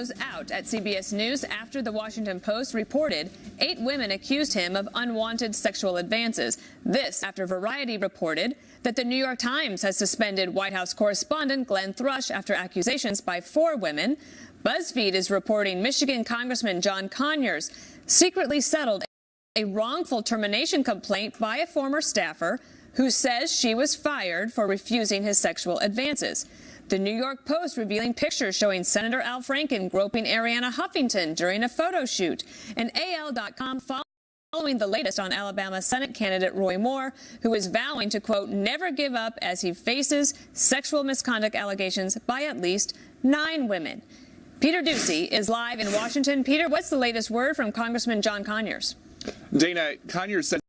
goes out at CBS News after the Washington Post reported 8 women accused him of unwanted sexual advances. This after Variety reported that the New York Times has suspended White House correspondent Glenn Thrush after accusations by 4 women. BuzzFeed is reporting Michigan Congressman John Conyers secretly settled a wrongful termination complaint by a former staffer who says she was fired for refusing his sexual advances. The New York Post revealing pictures showing Senator Al Franken groping Arianna Huffington during a photo shoot. And AL.com following the latest on Alabama Senate candidate Roy Moore, who is vowing to, quote, never give up as he faces sexual misconduct allegations by at least 9 women. Peter Doocy is live in Washington. Peter, what's the latest word from Congressman John Conyers? Dana, Conyers said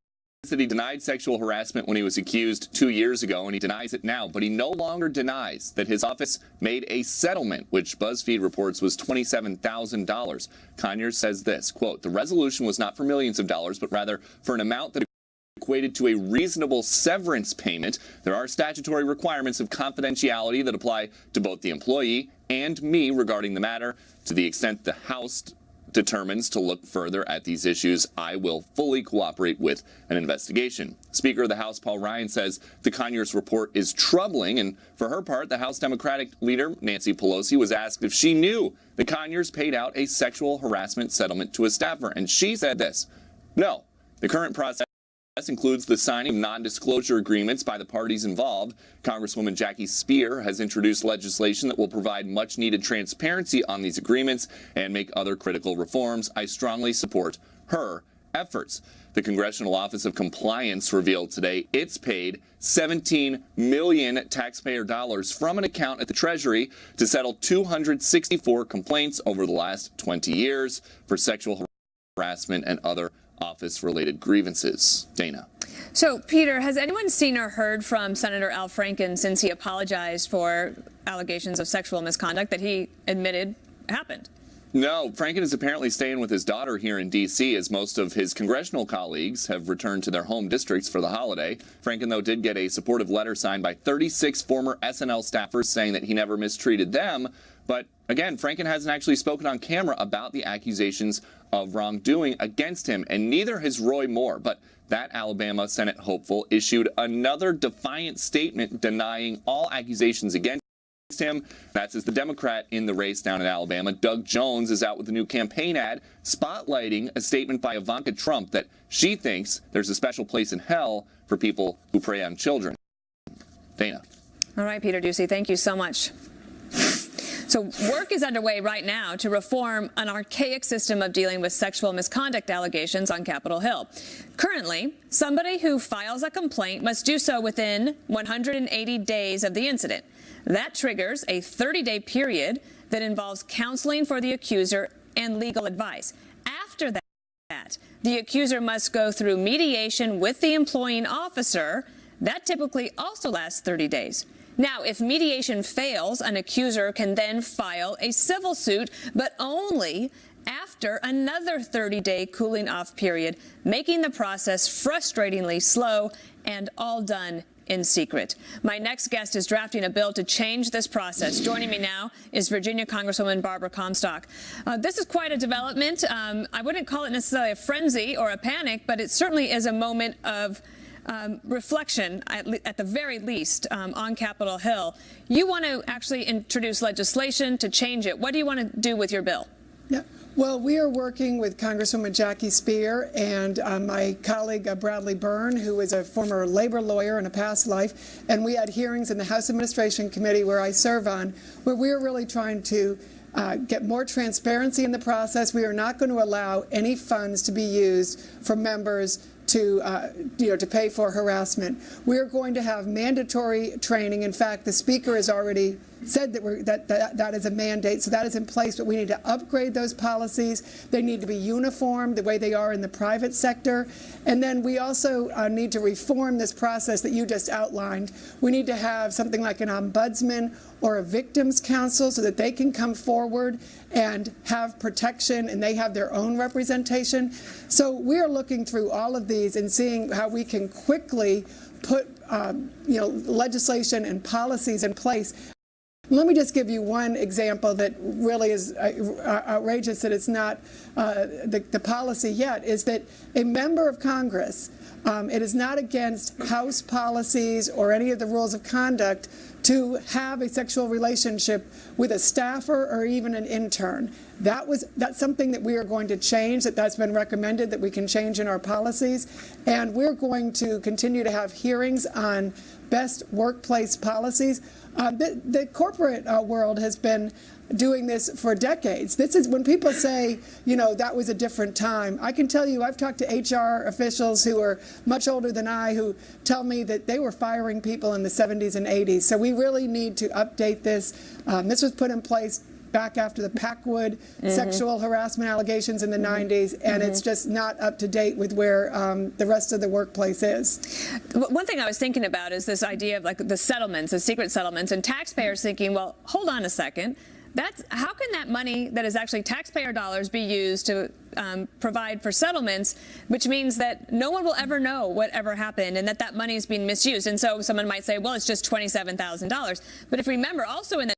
that he denied sexual harassment when he was accused 2 years ago, and he denies it now. But he no longer denies that his office made a settlement, which BuzzFeed reports was $27,000. Conyers says this, quote, the resolution was not for millions of dollars, but rather for an amount that equated to a reasonable severance payment. There are statutory requirements of confidentiality that apply to both the employee and me regarding the matter. To the extent the House determines to look further at these issues, I will fully cooperate with an investigation. Speaker of the House Paul Ryan says the Conyers report is troubling, and for her part, the House Democratic leader Nancy Pelosi was asked if she knew the Conyers paid out a sexual harassment settlement to a staffer, and she said this, no, the current process includes the signing of non-disclosure agreements by the parties involved. Congresswoman Jackie Speier has introduced legislation that will provide much-needed transparency on these agreements and make other critical reforms. I strongly support her efforts. The Congressional Office of Compliance revealed today it's paid $17 million taxpayer dollars from an account at the Treasury to settle 264 complaints over the last 20 years for sexual harassment and other office-related grievances. Dana. So, Peter, has anyone seen or heard from Senator Al Franken since he apologized for allegations of sexual misconduct that he admitted happened? No, Franken is apparently staying with his daughter here in D.C. as most of his congressional colleagues have returned to their home districts for the holiday. Franken, though, did get a supportive letter signed by 36 former SNL staffers saying that he never mistreated them. But again, Franken hasn't actually spoken on camera about the accusations of wrongdoing against him, and neither has Roy Moore. But that Alabama Senate hopeful issued another defiant statement denying all accusations against him. That's as the Democrat in the race down in Alabama, Doug Jones, is out with a new campaign ad spotlighting a statement by Ivanka Trump that she thinks there's a special place in hell for people who prey on children. Dana. All right, Peter Doocy, thank you so much. So work is underway right now to reform an archaic system of dealing with sexual misconduct allegations on Capitol Hill. Currently, somebody who files a complaint must do so within 180 days of the incident. That triggers a 30-day period that involves counseling for the accuser and legal advice. After that, the accuser must go through mediation with the employing officer. That typically also lasts 30 days. Now, if mediation fails, an accuser can then file a civil suit, but only after another 30-day cooling-off period, making the process frustratingly slow and all done in secret. My next guest is drafting a bill to change this process. Joining me now is Virginia Congresswoman Barbara Comstock. This is quite a development. I wouldn't call it necessarily a frenzy or a panic, but it certainly is a moment of reflection, at the very least, on Capitol Hill. You want to actually introduce legislation to change it. What do you want to do with your bill? Yeah. Well, we are working with Congresswoman Jackie Speier and my colleague Bradley Byrne, who is a former labor lawyer in a past life, and we had hearings in the House Administration Committee, where I serve on, where we are really trying to get more transparency in the process. We are not going to allow any funds to be used for members to pay for harassment. We're going to have mandatory training. In fact, the Speaker has already said that that is a mandate, so that is in place, but we need to upgrade those policies. They need to be uniform the way they are in the private sector. And then we also need to reform this process that you just outlined. We need to have something like an ombudsman or a victims council so that they can come forward and have protection and they have their own representation. So we are looking through all of these and seeing how we can quickly put legislation and policies in place. Let me just give you one example that really is outrageous that it's not the policy yet, is that a member of Congress, it is not against House policies or any of the rules of conduct to have a sexual relationship with a staffer or even an intern. That's something that we are going to change, that's been recommended that we can change in our policies. And we're going to continue to have hearings on best workplace policies. The corporate world has been doing this for decades. This is when people say, you know, that was a different time. I can tell you, I've talked to HR officials who are much older than I who tell me that they were firing people in the 70s and 80s. So we really need to update this. This was put in place back after the Packwood sexual harassment allegations in the 90s, and it's just not up to date with where the rest of the workplace is. One thing I was thinking about is this idea of like the settlements, the secret settlements, and taxpayers thinking, well, hold on a second. How can that money that is actually taxpayer dollars be used to provide for settlements, which means that no one will ever know whatever happened and that money is being misused? And so someone might say, well, it's just $27,000. But if we remember, also in the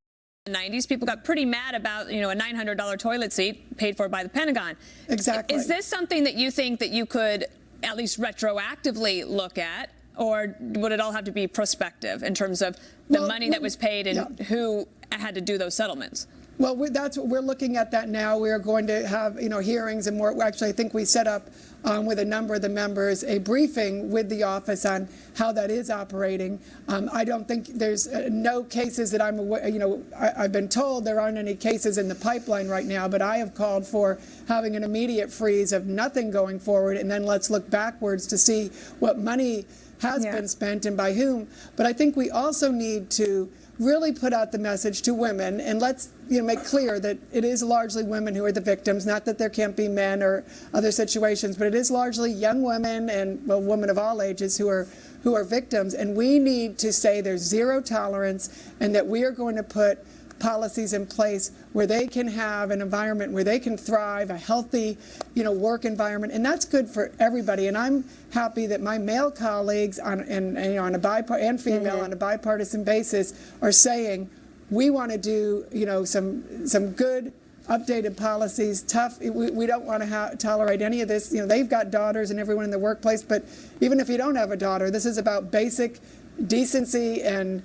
90s, people got pretty mad about, you know, a $900 toilet seat paid for by the Pentagon. Exactly. Is this something that you think that you could at least retroactively look at, or would it all have to be prospective in terms of the money that was paid and who had to do those settlements? Well, that's what we're looking at that now. We are going to have, you know, hearings and more. Actually, I think we set up with a number of the members a briefing with the office on how that is operating. I don't think there's no cases that I'm aware. You know, I've been told there aren't any cases in the pipeline right now, but I have called for having an immediate freeze of nothing going forward, and then let's look backwards to see what money has been spent and by whom. But I think we also need to really put out the message to women, and let's make clear that it is largely women who are the victims, not that there can't be men or other situations, but it is largely young women and, well, women of all ages who are victims. And we need to say there's zero tolerance and that we are going to put policies in place where they can have an environment where they can thrive, a healthy, work environment, and that's good for everybody. And I'm happy that my male colleagues on female on a bipartisan basis are saying we want to do some good updated policies. Tough. We don't want to tolerate any of this. They've got daughters and everyone in the workplace, but even if you don't have a daughter, this is about basic decency and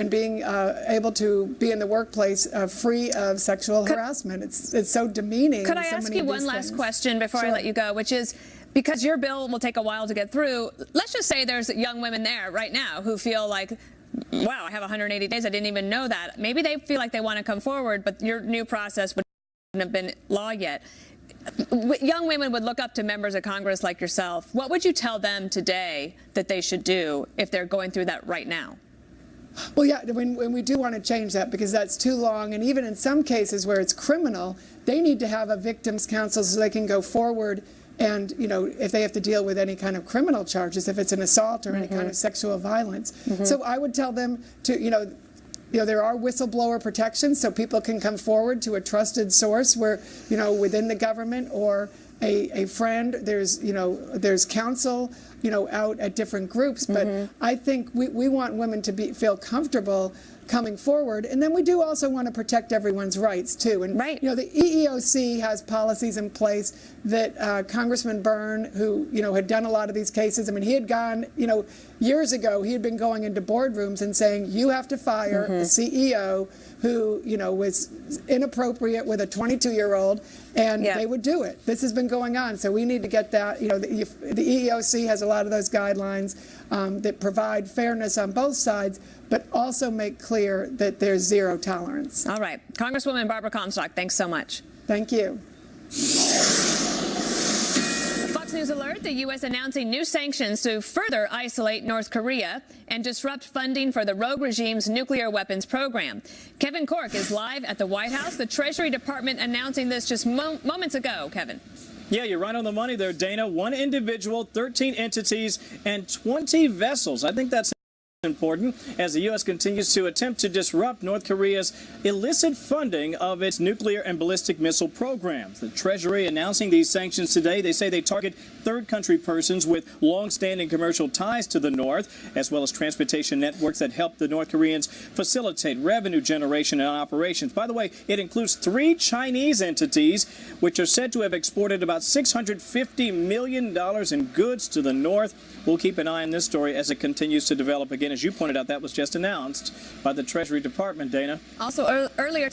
being able to be in the workplace free of sexual harassment. It's so demeaning. Could I ask you one last question before I let you go, which is, because your bill will take a while to get through, let's just say there's young women there right now who feel like, wow, I have 180 days, I didn't even know that. Maybe they feel like they want to come forward, but your new process wouldn't have been law yet. Young women would look up to members of Congress like yourself. What would you tell them today that they should do if they're going through that right now? Well, yeah, when we do want to change that because that's too long. And even in some cases where it's criminal, they need to have a victims counsel so they can go forward. And, if they have to deal with any kind of criminal charges, if it's an assault or any kind of sexual violence. So I would tell them to, there are whistleblower protections, so people can come forward to a trusted source where, within the government or a friend. There's counsel, out at different groups. But I think we want women to feel comfortable coming forward. And then we do also want to protect everyone's rights, too. And, the EEOC has policies in place that Congressman Byrne, who, had done a lot of these cases, he had gone, years ago, he had been going into boardrooms and saying, you have to fire a CEO who, was inappropriate with a 22-year-old, and they would do it. This has been going on, so we need to get that. The EEOC has a lot of those guidelines that provide fairness on both sides, but also make clear that there's zero tolerance. All right. Congresswoman Barbara Comstock, thanks so much. Thank you. Fox News alert, the U.S. announcing new sanctions to further isolate North Korea and disrupt funding for the rogue regime's nuclear weapons program. Kevin Corke is live at the White House. The Treasury Department announcing this just moments ago, Kevin. Yeah, you're right on the money there, Dana. 1 individual, 13 entities, and 20 vessels. I think that's important as the U.S. continues to attempt to disrupt North Korea's illicit funding of its nuclear and ballistic missile programs. The Treasury announcing these sanctions today. They say they target third country persons with long-standing commercial ties to the North, as well as transportation networks that help the North Koreans facilitate revenue generation and operations. By the way, it includes 3 Chinese entities, which are said to have exported about $650 million in goods to the North. We'll keep an eye on this story as it continues to develop. Again, as you pointed out, that was just announced by the Treasury Department, Dana. Also, earlier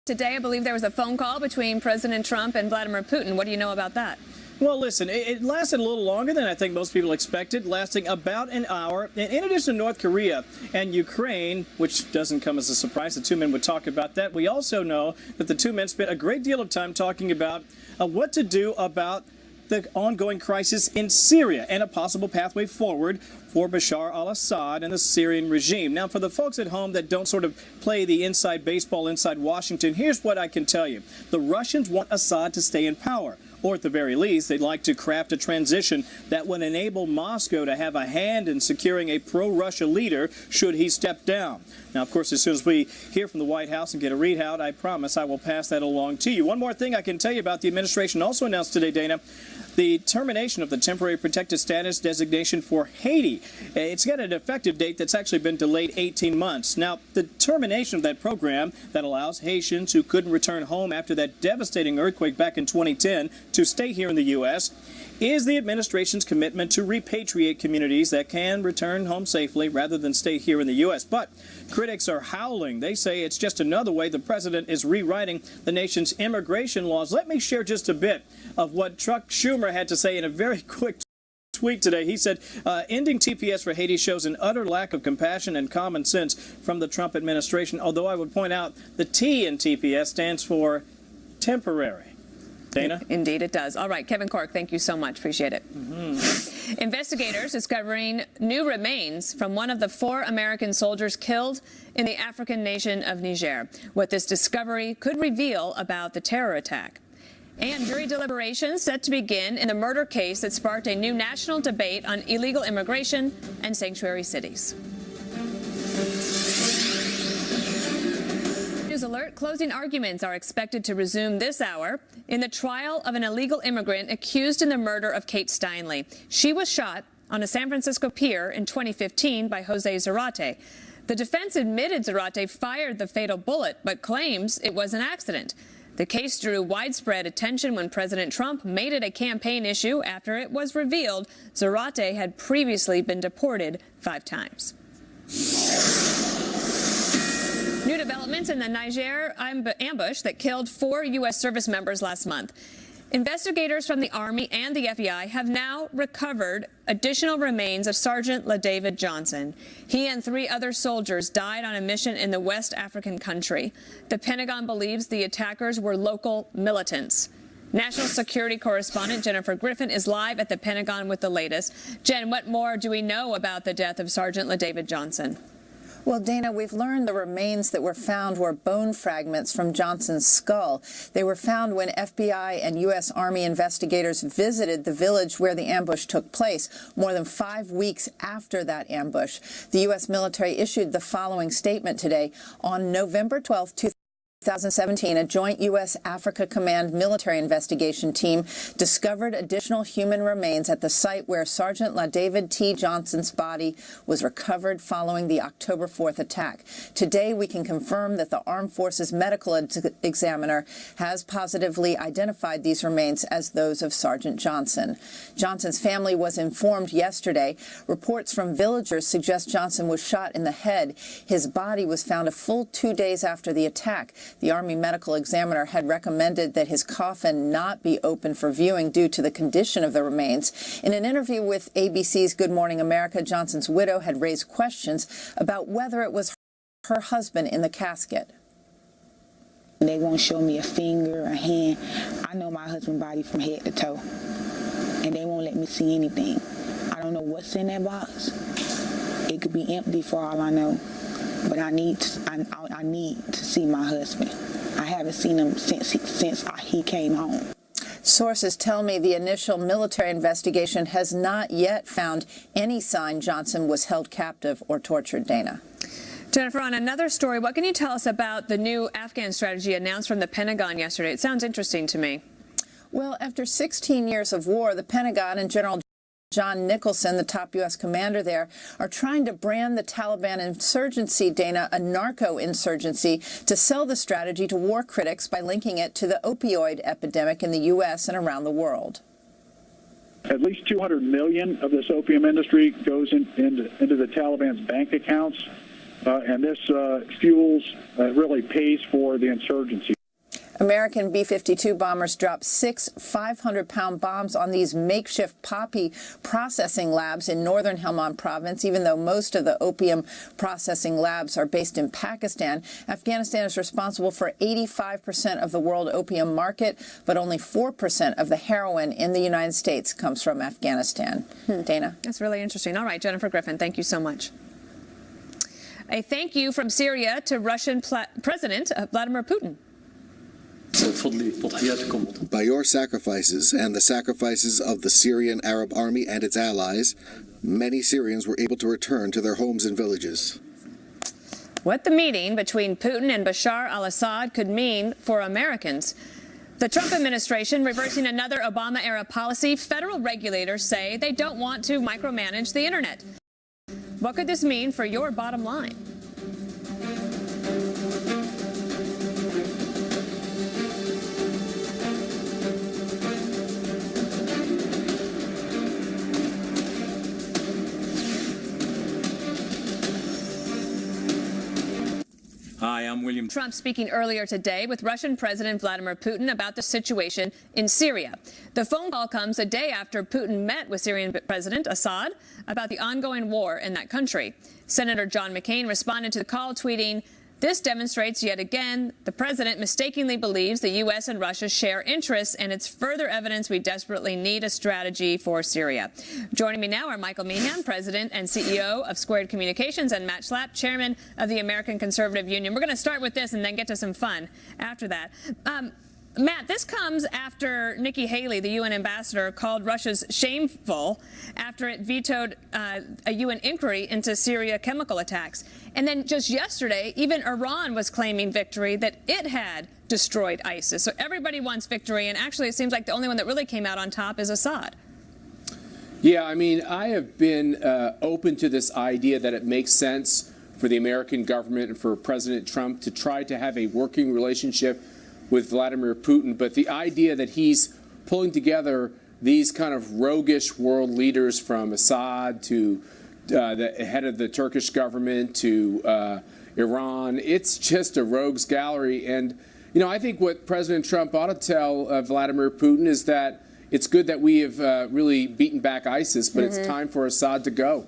today, I believe there was a phone call between President Trump and Vladimir Putin. What do you know about that? Well, listen, it lasted a little longer than I think most people expected, lasting about an hour. And in addition to North Korea and Ukraine, which doesn't come as a surprise, the two men would talk about that. We also know that the two men spent a great deal of time talking about what to do about the ongoing crisis in Syria and a possible pathway forward for Bashar al-Assad and the Syrian regime. Now, for the folks at home that don't sort of play the inside baseball inside Washington, here's what I can tell you. The Russians want Assad to stay in power. Or at the very least, they'd like to craft a transition that would enable Moscow to have a hand in securing a pro-Russia leader should he step down. Now, of course, as soon as we hear from the White House and get a readout, I promise I will pass that along to you. One more thing I can tell you about the administration also announced today, Dana, the termination of the temporary protected status designation for Haiti. It's got an effective date that's actually been delayed 18 months. Now, the termination of that program that allows Haitians who couldn't return home after that devastating earthquake back in 2010 to stay here in the U.S. is the administration's commitment to repatriate communities that can return home safely rather than stay here in the U.S. But critics are howling. They say it's just another way the president is rewriting the nation's immigration laws. Let me share just a bit of what Chuck Schumer had to say in a very quick tweet today. He said, ending TPS for Haiti shows an utter lack of compassion and common sense from the Trump administration, although I would point out the T in TPS stands for temporary. Dana? Indeed, it does. All right, Kevin Corke, thank you so much. Appreciate it. Investigators discovering new remains from one of the 4 American soldiers killed in the African nation of Niger. What this discovery could reveal about the terror attack. And jury deliberations set to begin in the murder case that sparked a new national debate on illegal immigration and sanctuary cities. News alert, closing arguments are expected to resume this hour in the trial of an illegal immigrant accused in the murder of Kate Steinle. She was shot on a San Francisco pier in 2015 by Jose Zarate. The defense admitted Zarate fired the fatal bullet, but claims it was an accident. The case drew widespread attention when President Trump made it a campaign issue after it was revealed Zarate had previously been deported 5 times. New developments in the Niger ambush that killed 4 U.S. service members last month. Investigators from the Army and the FBI have now recovered additional remains of Sergeant LaDavid Johnson. He and 3 other soldiers died on a mission in the West African country. The Pentagon believes the attackers were local militants. National security correspondent Jennifer Griffin is live at the Pentagon with the latest. Jen, what more do we know about the death of Sergeant LaDavid Johnson? Well, Dana, we've learned the remains that were found were bone fragments from Johnson's skull. They were found when FBI and U.S. Army investigators visited the village where the ambush took place, more than 5 weeks after that ambush. The U.S. military issued the following statement today. On November 12, 2017, a joint U.S. Africa Command military investigation team discovered additional human remains at the site where Sergeant LaDavid T. Johnson's body was recovered following the October 4th attack. Today, we can confirm that the Armed Forces Medical Examiner has positively identified these remains as those of Sergeant Johnson. Johnson's family was informed yesterday. Reports from villagers suggest Johnson was shot in the head. His body was found a full 2 days after the attack. The Army Medical Examiner had recommended that his coffin not be open for viewing due to the condition of the remains. In an interview with ABC's Good Morning America, Johnson's widow had raised questions about whether it was her husband in the casket. They won't show me a finger, a hand. I know my husband's body from head to toe, and they won't let me see anything. I don't know what's in that box. It could be empty for all I know. But I need to see my husband. I haven't seen him since he came home. Sources tell me the initial military investigation has not yet found any sign Johnson was held captive or tortured. Dana. Jennifer, on another story, what can you tell us about the new Afghan strategy announced from the Pentagon yesterday? It sounds interesting to me. Well, after 16 years of war, the Pentagon and General John Nicholson, the top U.S. commander there, are trying to brand the Taliban insurgency, Dana, a narco-insurgency, to sell the strategy to war critics by linking it to the opioid epidemic in the U.S. and around the world. At least 200 million of this opium industry goes into the Taliban's bank accounts, and this really pays for the insurgency. American B-52 bombers dropped 6 500-pound bombs on these makeshift poppy processing labs in northern Helmand province. Even though most of the opium processing labs are based in Pakistan, Afghanistan is responsible for 85% of the world opium market, but only 4% of the heroin in the United States comes from Afghanistan. Dana? That's really interesting. All right, Jennifer Griffin, thank you so much. A thank you from Syria to Russian President Vladimir Putin. By your sacrifices and the sacrifices of the Syrian Arab Army and its allies, many Syrians were able to return to their homes and villages. What the meeting between Putin and Bashar al-Assad could mean for Americans. The Trump administration reversing another Obama-era policy. Federal regulators say they don't want to micromanage the internet. What could this mean for your bottom line? Hi, I'm William. Trump speaking earlier today with Russian President Vladimir Putin about the situation in Syria. The phone call comes a day after Putin met with Syrian President Assad about the ongoing war in that country. Senator John McCain responded to the call, tweeting, "This demonstrates yet again the president mistakenly believes the U.S. and Russia share interests, and it's further evidence we desperately need a strategy for Syria." Joining me now are Michael Meehan, President and CEO of Squared Communications, and Matt Schlapp, Chairman of the American Conservative Union. We're going to start with this and then get to some fun after that. Matt, this comes after Nikki Haley, the UN ambassador, called Russia's shameful after it vetoed a UN inquiry into Syria chemical attacks. And then just yesterday, even Iran was claiming victory that it had destroyed ISIS. So everybody wants victory, and actually it seems like the only one that really came out on top is Assad. Yeah, I mean, I have been open to this idea that it makes sense for the American government and for President Trump to try to have a working relationship with Vladimir Putin, but the idea that he's pulling together these kind of roguish world leaders, from Assad to the head of the Turkish government to Iran, it's just a rogues gallery. And, you know, I think what President Trump ought to tell Vladimir Putin is that it's good that we have really beaten back ISIS, but it's time for Assad to go.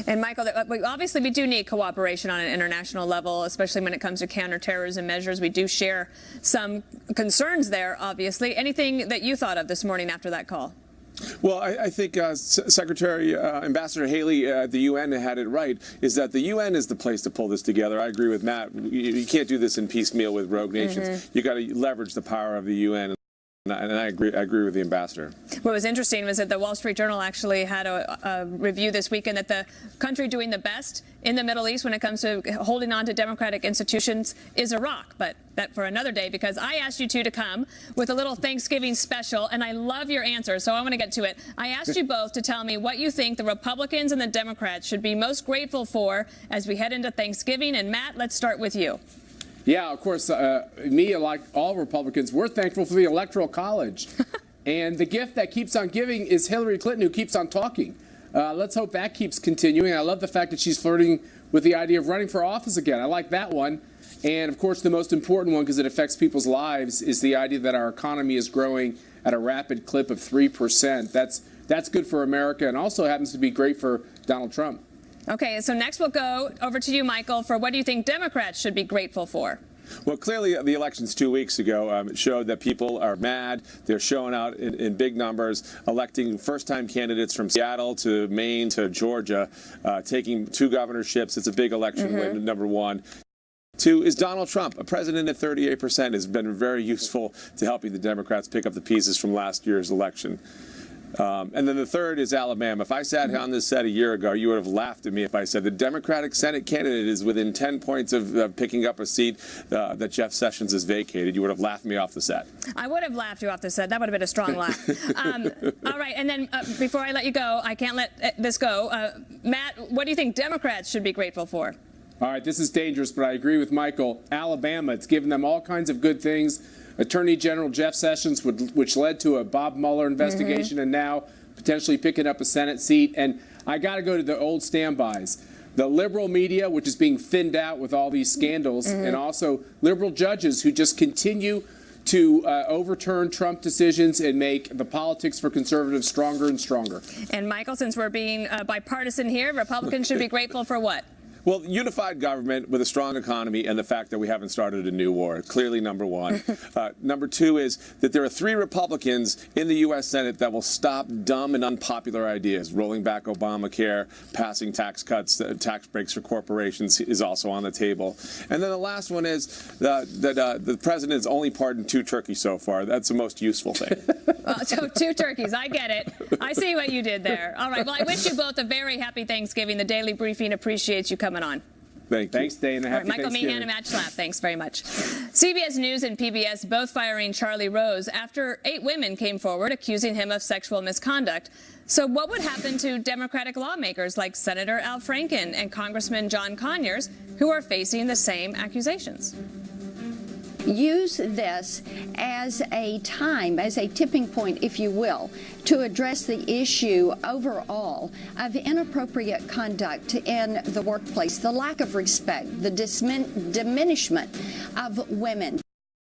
And Michael, obviously we do need cooperation on an international level, especially when it comes to counterterrorism measures. We do share some concerns there, obviously. Anything that you thought of this morning after that call? Well, I think Ambassador Haley at the UN had it right, is that the UN is the place to pull this together. I agree with Matt. You can't do this in piecemeal with rogue nations. You got to leverage the power of the UN. And I agree with the ambassador. What was interesting was that the Wall Street Journal actually had a review this weekend that the country doing the best in the Middle East when it comes to holding on to democratic institutions is Iraq. But that for another day, because I asked you two to come with a little Thanksgiving special, and I love your answer, so I want to get to it. I asked you both to tell me what you think the Republicans and the Democrats should be most grateful for as we head into Thanksgiving. And Matt, let's start with you. Yeah, of course, me, like all Republicans, we're thankful for the Electoral College. And the gift that keeps on giving is Hillary Clinton, who keeps on talking. Let's hope that keeps continuing. I love the fact that she's flirting with the idea of running for office again. I like that one. And, of course, the most important one, because it affects people's lives, is the idea that our economy is growing at a rapid clip of 3%. That's good for America, and also happens to be great for Donald Trump. Okay, so next we'll go over to you, Michael, for what do you think Democrats should be grateful for? Well, clearly the elections 2 weeks ago showed that people are mad. They're showing out in big numbers, electing first-time candidates from Seattle to Maine to Georgia, taking 2 governorships. It's a big election win, number one. Two is Donald Trump. A president at 38% has been very useful to helping the Democrats pick up the pieces from last year's election. And then the third is Alabama. If I sat on this set a year ago, you would have laughed at me if I said the Democratic Senate candidate is within 10 points of picking up a seat that Jeff Sessions has vacated. You would have laughed me off the set. I would have laughed you off the set. That would have been a strong laugh. All right, and then before I let you go, I can't let this go. Matt, what do you think Democrats should be grateful for? All right, this is dangerous, but I agree with Michael. Alabama, it's given them all kinds of good things. Attorney General Jeff Sessions, which led to a Bob Mueller investigation, and now potentially picking up a Senate seat. And I got to go to the old standbys. The liberal media, which is being thinned out with all these scandals, and also liberal judges who just continue to overturn Trump decisions and make the politics for conservatives stronger and stronger. And Michael, since we're being bipartisan here, Republicans should be grateful for what? Well, unified government with a strong economy and the fact that we haven't started a new war. Clearly, number one. Number two is that there are 3 Republicans in the U.S. Senate that will stop dumb and unpopular ideas. Rolling back Obamacare, passing tax cuts, tax breaks for corporations is also on the table. And then the last one is that the president has only pardoned 2 turkeys so far. That's the most useful thing. So 2 turkeys. I get it. I see what you did there. All right. Well, I wish you both a very happy Thanksgiving. The Daily Briefing appreciates you coming on. Thanks, Dana. All right, Michael Meehan and Matt Schlapp, thanks very much. CBS News and PBS both firing Charlie Rose after 8 women came forward accusing him of sexual misconduct. So what would happen to Democratic lawmakers like Senator Al Franken and Congressman John Conyers, who are facing the same accusations? Use this as a time, as a tipping point, if you will, to address the issue overall of inappropriate conduct in the workplace, the lack of respect, the diminishment of women,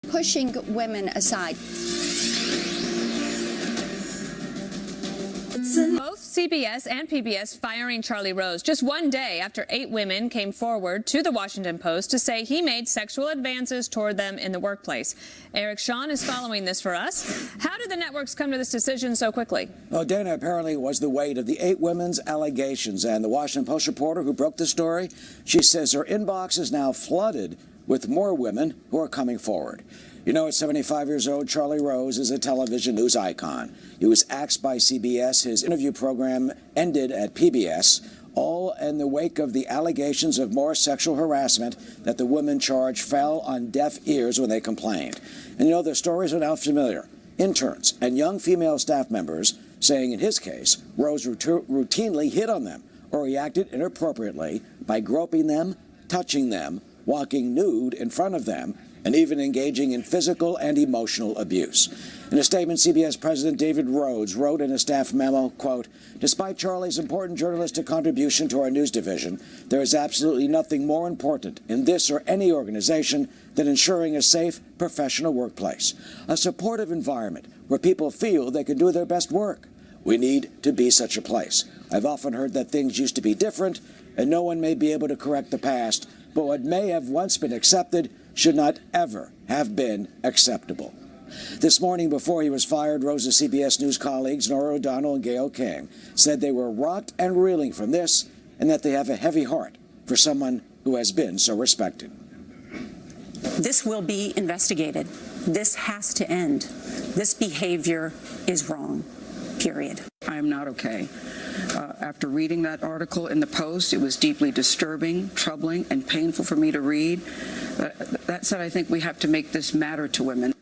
pushing women aside. Both CBS and PBS firing Charlie Rose just one day after 8 women came forward to the Washington Post to say he made sexual advances toward them in the workplace. Eric Shawn is following this for us. How did the networks come to this decision so quickly? Well, Dana, apparently it was the weight of the 8 women's allegations. And the Washington Post reporter who broke the story, she says her inbox is now flooded with more women who are coming forward. You know, at 75 years old, Charlie Rose is a television news icon. He was axed by CBS. His interview program ended at PBS, all in the wake of the allegations of more sexual harassment that the women charged fell on deaf ears when they complained. And you know, the stories are now familiar. Interns and young female staff members saying in his case, Rose routinely hit on them or reacted inappropriately by groping them, touching them, walking nude in front of them, and even engaging in physical and emotional abuse. In a statement, CBS President David Rhodes wrote in a staff memo, quote, "Despite Charlie's important journalistic contribution to our news division, there is absolutely nothing more important in this or any organization than ensuring a safe, professional workplace, a supportive environment where people feel they can do their best work. We need to be such a place. I've often heard that things used to be different, and no one may be able to correct the past, but what may have once been accepted should not ever have been acceptable." This morning, before he was fired, Rose's CBS News colleagues, Norah O'Donnell and Gayle King, said they were rocked and reeling from this and that they have a heavy heart for someone who has been so respected. This will be investigated. This has to end. This behavior is wrong, period. I am not okay. After reading that article in the Post, it was deeply disturbing, troubling, and painful for me to read. That said, I think we have to make this matter to women.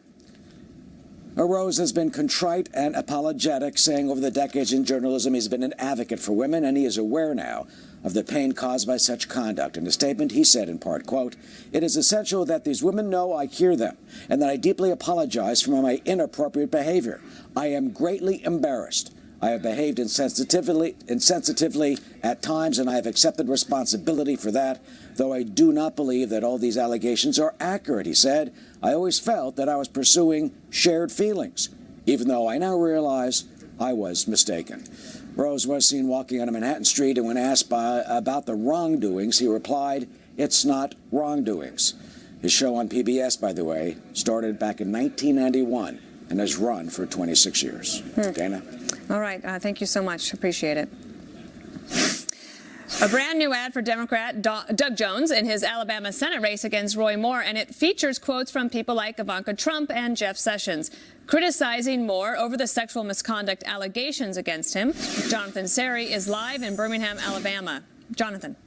Rose has been contrite and apologetic, saying over the decades in journalism he's been an advocate for women, and he is aware now of the pain caused by such conduct. In a statement, he said in part, quote, "It is essential that these women know I hear them and that I deeply apologize for my inappropriate behavior. I am greatly embarrassed. I have behaved insensitively at times, and I have accepted responsibility for that, though I do not believe that all these allegations are accurate," he said. "I always felt that I was pursuing shared feelings, even though I now realize I was mistaken." Rose was seen walking on a Manhattan street, and when asked about the wrongdoings, he replied, "It's not wrongdoings." His show on PBS, by the way, started back in 1991 and has run for 26 years. Dana? All right. Thank you so much. Appreciate it. A brand new ad for Democrat Doug Jones in his Alabama Senate race against Roy Moore, and it features quotes from people like Ivanka Trump and Jeff Sessions, criticizing Moore over the sexual misconduct allegations against him. Jonathan Seri is live in Birmingham, Alabama. Jonathan.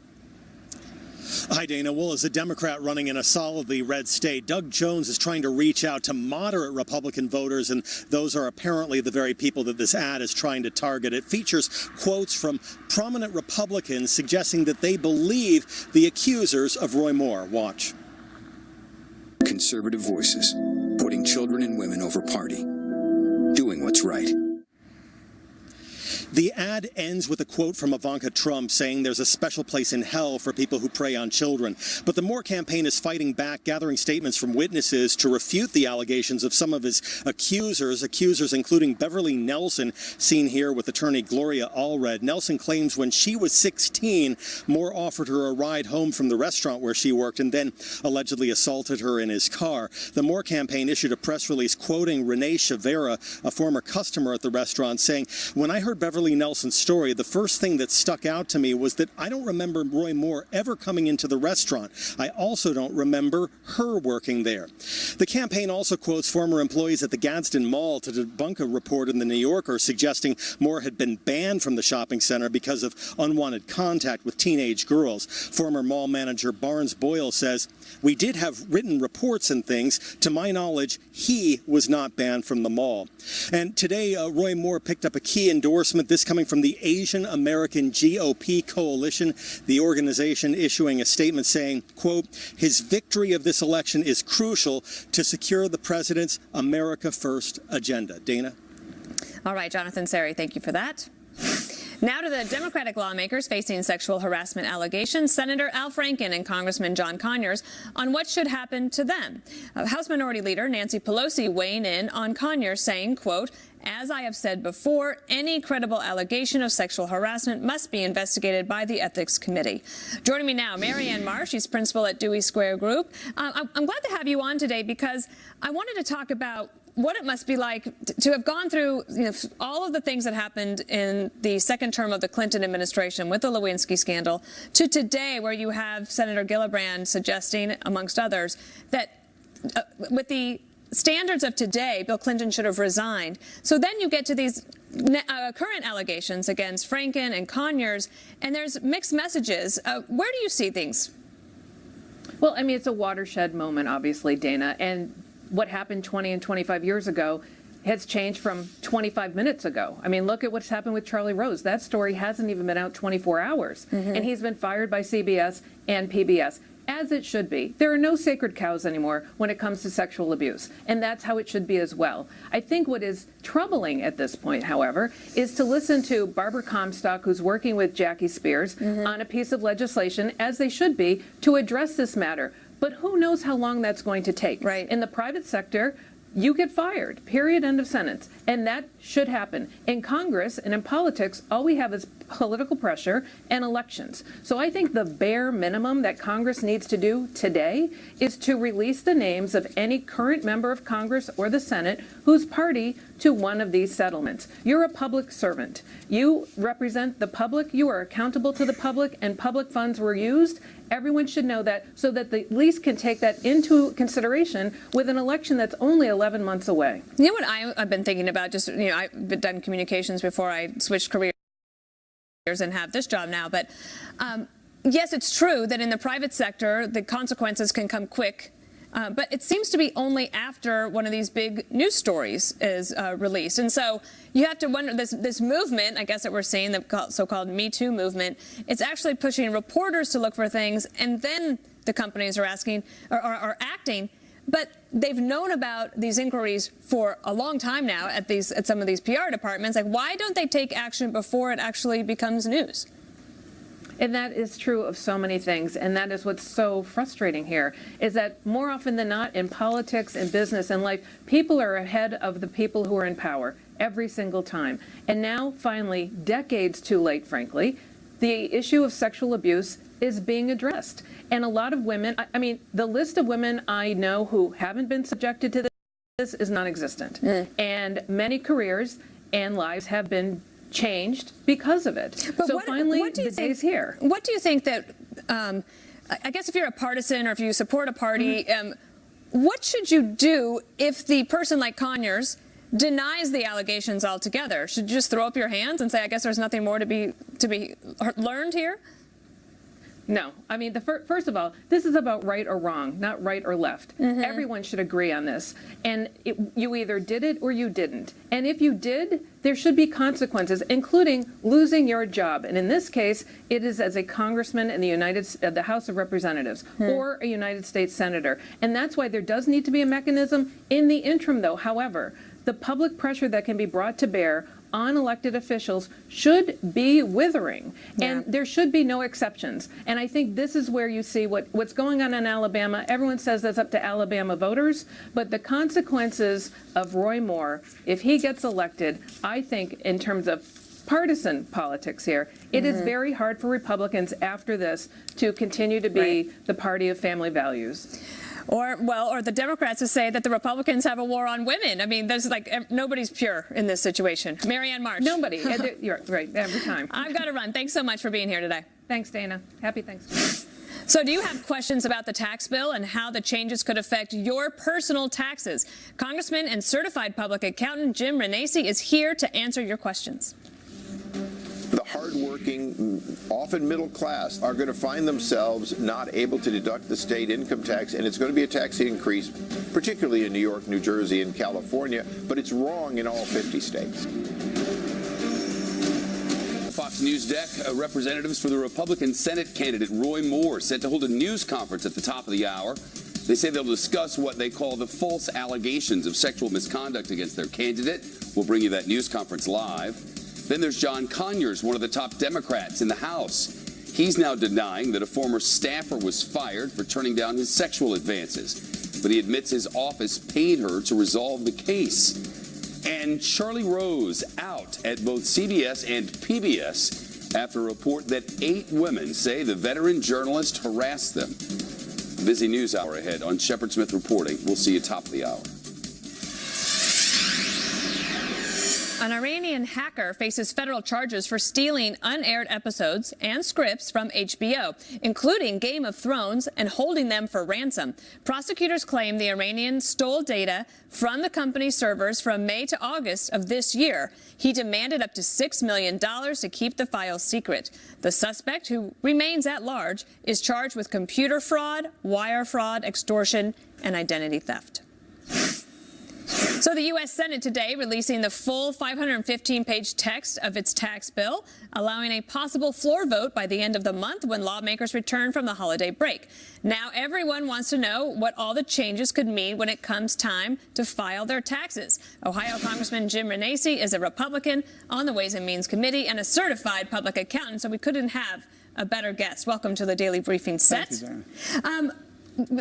Hi, Dana. Well, as a Democrat running in a solidly red state, Doug Jones is trying to reach out to moderate Republican voters, and those are apparently the very people that this ad is trying to target. It features quotes from prominent Republicans suggesting that they believe the accusers of Roy Moore. Watch. Conservative voices, putting children and women over party, doing what's right. The ad ends with a quote from Ivanka Trump saying there's a special place in hell for people who prey on children. But the Moore campaign is fighting back, gathering statements from witnesses to refute the allegations of some of his accusers including Beverly Nelson, seen here with attorney Gloria Allred. Nelson claims when she was 16, Moore offered her a ride home from the restaurant where she worked and then allegedly assaulted her in his car. The Moore campaign issued a press release quoting Renee Chavera, a former customer at the restaurant, saying, "When I heard Beverly Nelson's story, the first thing that stuck out to me was that I don't remember Roy Moore ever coming into the restaurant. I also don't remember her working there." The campaign also quotes former employees at the Gadsden Mall to debunk a report in the New Yorker suggesting Moore had been banned from the shopping center because of unwanted contact with teenage girls. Former mall manager Barnes Boyle says, "We did have written reports and things. To my knowledge, he was not banned from the mall." And today, Roy Moore picked up a key endorsement, this coming from the Asian American GOP Coalition, the organization issuing a statement saying, quote, "His victory of this election is crucial to secure the president's America First agenda." Dana? All right, Jonathan Seri, thank you for that. Now to the Democratic lawmakers facing sexual harassment allegations, Senator Al Franken and Congressman John Conyers, on what should happen to them. House Minority Leader Nancy Pelosi weighing in on Conyers, saying, quote, "As I have said before, any credible allegation of sexual harassment must be investigated by the Ethics Committee." Joining me now, Marianne Marsh, she's principal at Dewey Square Group. I'm glad to have you on today because I wanted to talk about what it must be like to have gone through all of the things that happened in the second term of the Clinton administration with the Lewinsky scandal to today, where you have Senator Gillibrand suggesting, amongst others, that with the standards of today, Bill Clinton should have resigned. So then you get to these current allegations against Franken and Conyers, and there's mixed messages. Where do you see things? Well, I mean, it's a watershed moment, obviously, Dana, and what happened 20 and 25 years ago has changed from 25 minutes ago. I mean, look at what's happened with Charlie Rose. That story hasn't even been out 24 hours, and he's been fired by CBS and PBS. As it should be. There are no sacred cows anymore when it comes to sexual abuse, and that's how it should be as well. I think what is troubling at this point, however, is to listen to Barbara Comstock, who's working with Jackie Spears on a piece of legislation, as they should be, to address this matter. But who knows how long that's going to take. Right. In the private sector, you get fired, period, end of sentence. And that should happen. In Congress and in politics, all we have is political pressure and elections. So I think the bare minimum that Congress needs to do today is to release the names of any current member of Congress or the Senate who's party to one of these settlements. You're a public servant. You represent the public. You are accountable to the public, and public funds were used. Everyone should know that so that they at least can take that into consideration with an election that's only 11 months away. You know what I've been thinking about? Just, I've done communications before I switched careers and have this job now. But yes, it's true that in the private sector, the consequences can come quick. But it seems to be only after one of these big news stories is released. And so you have to wonder, this movement, I guess that we're seeing, the so-called Me Too movement, it's actually pushing reporters to look for things, and then the companies are asking or are acting. But they've known about these inquiries for a long time now at some of these PR departments. Like, why don't they take action before it actually becomes news? And that is true of so many things. And that is what's so frustrating here, is that more often than not, in politics and business and life, people are ahead of the people who are in power every single time. And now, finally, decades too late, frankly, the issue of sexual abuse is being addressed. And a lot of women, I mean, the list of women I know who haven't been subjected to this is non-existent. And many careers and lives have been changed because of it. But so what finally, do you the think, day's here. What do you think that, I guess if you're a partisan or if you support a party, what should you do if the person like Conyers denies the allegations altogether? Should you just throw up your hands and say, I guess there's nothing more to be learned here? No. I mean, first of all, this is about right or wrong, not right or left. Everyone should agree on this. And you either did it or you didn't. And if you did, there should be consequences, including losing your job. And in this case, it is as a congressman in the House of Representatives or a United States senator. And that's why there does need to be a mechanism in the interim, though. However, the public pressure that can be brought to bear on elected officials should be withering, and there should be no exceptions. And I think this is where you see what's going on in Alabama. Everyone says that's up to Alabama voters, but the consequences of Roy Moore, if he gets elected, I think in terms of partisan politics here, it is very hard for Republicans after this to continue to be the party of family values. Or the Democrats to say that the Republicans have a war on women. I mean, there's nobody's pure in this situation. Marianne March. Nobody. You're right, every time. I've got to run. Thanks so much for being here today. Thanks, Dana. Happy Thanksgiving. So do you have questions about the tax bill and how the changes could affect your personal taxes? Congressman and certified public accountant Jim Renacci is here to answer your questions. The hardworking, often middle class, are going to find themselves not able to deduct the state income tax, and it's going to be a tax increase, particularly in New York, New Jersey, and California, but it's wrong in all 50 states. Fox News deck, representatives for the Republican Senate candidate Roy Moore set to hold a news conference at the top of the hour. They say they'll discuss what they call the false allegations of sexual misconduct against their candidate. We'll bring you that news conference live. Then there's John Conyers, one of the top Democrats in the House. He's now denying that a former staffer was fired for turning down his sexual advances, but he admits his office paid her to resolve the case. And Charlie Rose out at both CBS and PBS after a report that 8 women say the veteran journalist harassed them. Busy news hour ahead on Shepard Smith Reporting. We'll see you top of the hour. An Iranian hacker faces federal charges for stealing unaired episodes and scripts from HBO, including Game of Thrones, and holding them for ransom. Prosecutors claim the Iranian stole data from the company's servers from May to August of this year. He demanded up to $6 million to keep the files secret. The suspect, who remains at large, is charged with computer fraud, wire fraud, extortion, and identity theft. So the U.S. Senate today releasing the full 515-page text of its tax bill, allowing a possible floor vote by the end of the month when lawmakers return from the holiday break. Now everyone wants to know what all the changes could mean when it comes time to file their taxes. Ohio Congressman Jim Renacci is a Republican on the Ways and Means Committee and a certified public accountant, so we couldn't have a better guest. Welcome to the Daily Briefing set. Thank you, Dana.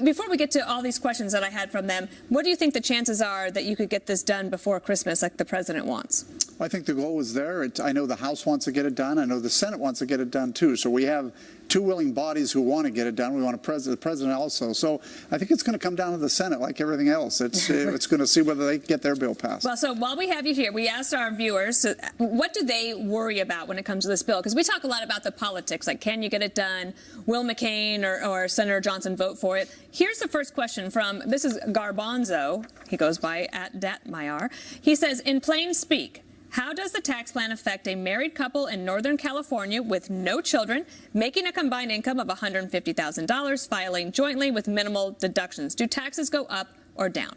Before we get to all these questions that I had from them, what do you think the chances are that you could get this done before Christmas like the president wants? I think the goal is there. I know the House wants to get it done. I know the Senate wants to get it done, too. So we have 2 willing bodies who want to get it done. We want the president also. So I think it's going to come down to the Senate like everything else. It's going to see whether they get their bill passed. Well, so while we have you here, we asked our viewers, what do they worry about when it comes to this bill? Because we talk a lot about the politics, like can you get it done? Will McCain or Senator Johnson vote for it? Here's the first question from, this is Garbanzo. He goes by @Datmayar. He says, in plain speak, how does the tax plan affect a married couple in Northern California with no children, making a combined income of $150,000, filing jointly with minimal deductions? Do taxes go up or down?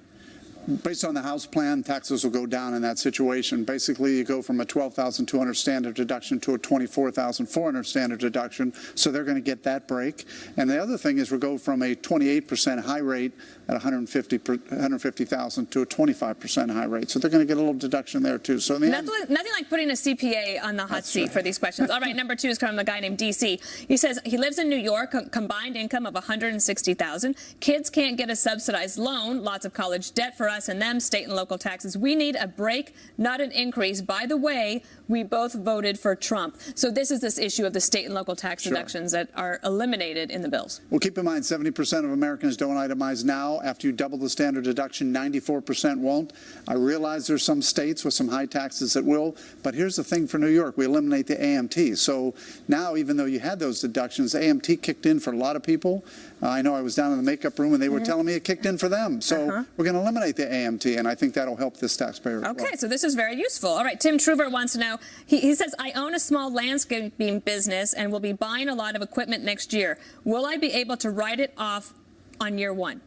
Based on the House plan, taxes will go down in that situation. Basically, you go from a $12,200 standard deduction to a $24,400 standard deduction, so they're going to get that break. And the other thing is we'll go from a 28% high rate at $150,000 to a 25% high rate. So they're going to get a little deduction there, too. So in the end, nothing like putting a CPA on the hot seat for these questions. All right, number 2 is from a guy named DC. He says he lives in New York, combined income of $160,000. Kids can't get a subsidized loan, lots of college debt for us and them, state and local taxes. We need a break, not an increase. By the way, we both voted for Trump. So this is this issue of the state and local tax deductions that are eliminated in the bills. Well, keep in mind, 70% of Americans don't itemize now. After you double the standard deduction, 94% won't. I realize there's some states with some high taxes that will, but here's the thing for New York. We eliminate the AMT. So now, even though you had those deductions, AMT kicked in for a lot of people. I know I was down in the makeup room and they were telling me it kicked in for them. So we're going to eliminate the AMT, and I think that'll help this taxpayer as well. So this is very useful. All right, Tim Truver wants to know, he says, I own a small landscaping business and will be buying a lot of equipment next year. Will I be able to write it off on year one?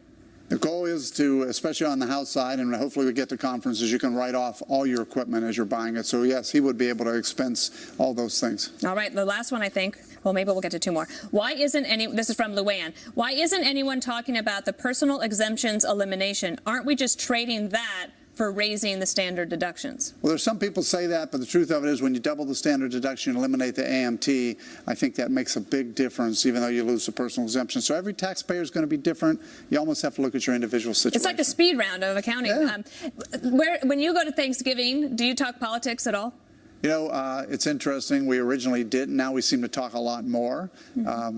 The goal is to, especially on the house side, and hopefully we get to conferences, you can write off all your equipment as you're buying it. So yes, he would be able to expense all those things. All right, the last one, I think. Well, maybe we'll get to two more. Why isn't this is from Luann. Why isn't anyone talking about the personal exemptions elimination? Aren't we just trading that for raising the standard deductions? Well, there's some people say that, but the truth of it is when you double the standard deduction and eliminate the AMT, I think that makes a big difference, even though you lose the personal exemption. So every taxpayer is going to be different. You almost have to look at your individual situation. It's like a speed round of accounting. When you go to Thanksgiving, do you talk politics at all? You know, it's interesting. We originally didn't. Now we seem to talk a lot more,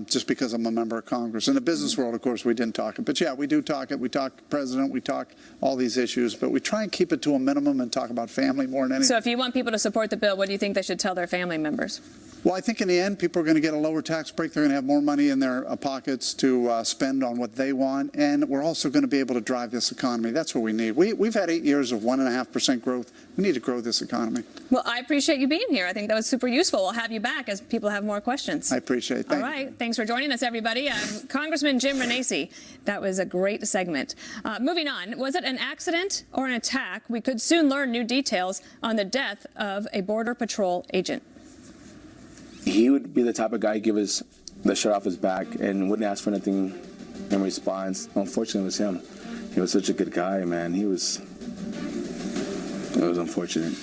just because I'm a member of Congress. In the business world, of course, we didn't talk it. But yeah, we do talk it. We talk president. We talk all these issues. But we try and keep it to a minimum and talk about family more than anything. So if you want people to support the bill, what do you think they should tell their family members? Well, I think in the end, people are going to get a lower tax break. They're going to have more money in their pockets to spend on what they want. And we're also going to be able to drive this economy. That's what we need. We've had 8 years of 1.5% growth. We need to grow this economy. Well, I appreciate you being here. I think that was super useful. We'll have you back as people have more questions. I appreciate it. Thank All right. Thanks for joining us, everybody. Congressman Jim Renacci. That was a great segment. Moving on. Was it an accident or an attack? We could soon learn new details on the death of a Border Patrol agent. He would be the type of guy give us the shirt off his back and wouldn't ask for anything in response. Unfortunately, it was him. He was such a good guy, man. It was unfortunate.